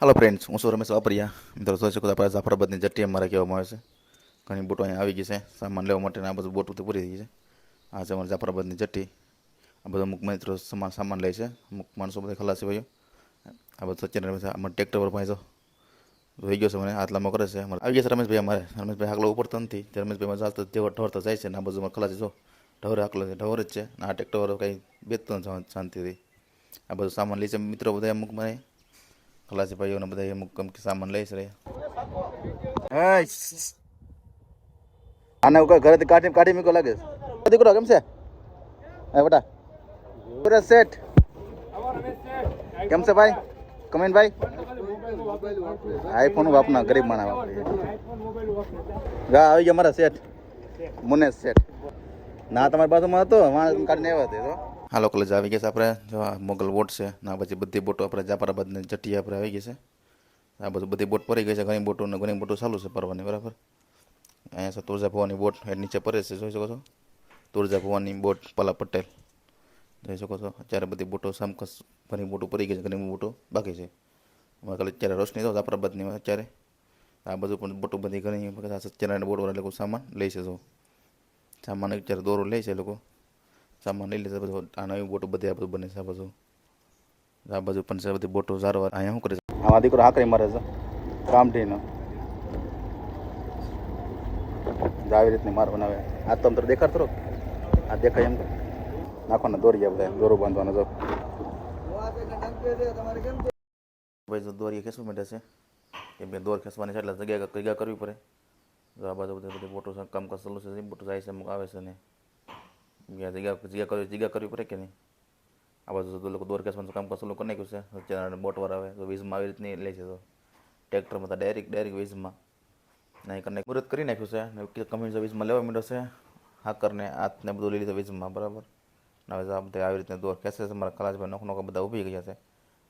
હાલો friends, હું છું રમેશ વાપરિયા. મિત્રો જોઈ શકો તો આપણે જાફરાબાદની જટ્ટી અમારે કહેવામાં આવે છે. ઘણી બોટો અહીંયા આવી ગઈ છે સામાન લેવા માટે. આ બધું બોટો તો પૂરી થઈ ગઈ છે. આ છે અમારી જાફરાબાદની જટ્ટી. આ બધું અમુક મિત્રો સામાન લે છે, અમુક માણસો બધા ખલાસી ભાઈઓ. આ બધું સચ્ચિન રમેશ અમારે ટ્રેક્ટર પર ભાઈ જોઈ ગયો છે, મને હાથ લાંબો કરે છે. આવી ગયા છે રમેશભાઈ અમારે. રમેશભાઈ હાકલો ઉપડતો નથી, રમેશભાઈ ચાલતો જેવો ઢોરતો જાય છે ને. આ બધું ખલાસી જો ઢોર હાકલો છે, ઢોર જ છે. આ ટ્રેક્ટર કંઈ બેસતો નથી શાંતિથી. આ બધું સામાન લે છે મિત્રો બધા અમુક મને ખલાસી ભાઈઓને બધા અમુક અમુક સામાન લઈશ રે. આને ઘરેથી કાઢી મૂકો લાગે છે. દીકરો કેમ છે? હે બેટા પૂરા સેટ કેમ છે ભાઈ? કમેન્ટ ભાઈ. આઈફોન વાપના ગરીબ માણા વાપરે. ગા આવી ગયા મારા સેટ મુનેશ સેટ. ના તમારી બાજુમાં હતો માણસ કાઢીને આવ્યા તે તો. હાલો કોલેજ આવી ગયા છે આપણે. જો મોગલ બોટ છે ના, પછી બધી બોટો આપણે જાફરાબાદની જટ્ટી આપણે આવી ગઈ છે. આ બધું બધી બોટ પડી ગઈ છે. ઘણી બોટો ચાલુ છે પરવાની, બરાબર. અહીંયા છે તુળજા ભવાની બોટ, એ નીચે પરે છે, જોઈ શકો છો. તુળજા ભવાની બોટ પલા પટેલ જોઈ શકો છો. અત્યારે બધી બોટો સમકસ ઘણી બોટો પડી ગઈ છે, ઘણી બોટો બાકી છે. અમારે ખાલી અત્યારે રોશની તો જાફરાબાદની અત્યારે. આ બધું પણ બોટો બધી ઘણી સત્યનારાયણ બોટ વાળા લોકો સામાન લે છે. જો સામાન અત્યારે દોરો લે છે લોકો, સામાન લઈ લેશે બધું. આ નવી બોટો બધી આ બધું બને છે. આ બાજુ પણ છે બધી બોટો સારવાર. અહીંયા શું કરે છે? આમાં દીકરો હાકરી મારે છે કામઠીનો. આવી રીતની માર બનાવે. આ તો અંતર દેખાડતો રહો. આ દેખાય એમ નાખવાના દોરિયા બધા, દોરો બાંધવાનો. જો ભાઈ દોરી ખેંચવા માંડે છે. કેમ કે દોર ખેંચવાની છે એટલે જગ્યા કરવી પડે. જો આ બાજુ બધી બોટો કામકાજ ચાલુ છે. બોટો જાય છે અમુક આવે છે ને જગ્યા કરવી પડે કે નહીં. આ બાજુ તો લોકો દોર ખેંચવાનું કામકાજ ચાલુ કરી નાખ્યું છે. અત્યારે બોટવાર આવે તો વીજમાં આવી રીતની લે છે. તો ટ્રેક્ટરમાં તો ડાયરેક્ટ વીજમાં નહીં કરીને મુહૂર્ત કરી નાખ્યું છે. કમ્યુનિટી વીજમાં લેવા માંડ્યો છે. હાકરને હાથને બધું લઈ લીધું વીજમાં, બરાબર. હવે બધા આવી રીતે દોર ખેંચે છે. મારા ખલાસભાઈ નોખો બધા ઊભી ગયા છે.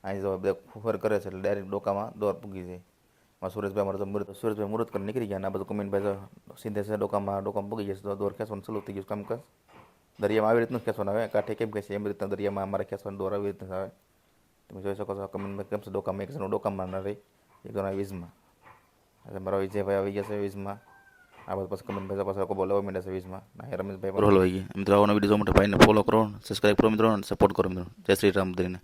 અહીં જો બધા ફુફર કરે છે એટલે ડાયરેક્ટ ડોકામાં દોર પૂગી જાય. સુરેશભાઈ મારે તો સુરેશભાઈ મુહૂર્ત કરી નીકળી ગયા. આ બધું કમિનભાઈ સીધે છે ડોકામાં પૂગી જશે. દોર ખેંચવાનું ચાલુ થઈ ગયું કામકાજ. દરિયામાં આવી રીતનું ખેંચવાનું આવે. કાંઠે કેમ કહે છે એમ રીતના દરિયામાં અમારે ખેંચવાનું દોર આવી રીતના આવે. તમે જોઈ શકો છો કમિનભાઈ કેમ છે ડોકામાં. એક જણનું ડોકામાં ના રહી, એક જણા વીજમાં. મારા વિજયભાઈ આવી ગયા છે વીજમાં. આ બધું પછી કમિનભાઈ પાછા લોકો લેવા માંડ્યા છે વીજમાં. ના રમેશભાઈ હલવાઈ ગયા. મિત્રો આવવાનો વિડીયો જોવા માટે ભાઈને ફોલો કરો, સબસ્ક્રાઈબ કરો મિત્રો, સપોર્ટ કરો મિત્રો. જય શ્રી રામ.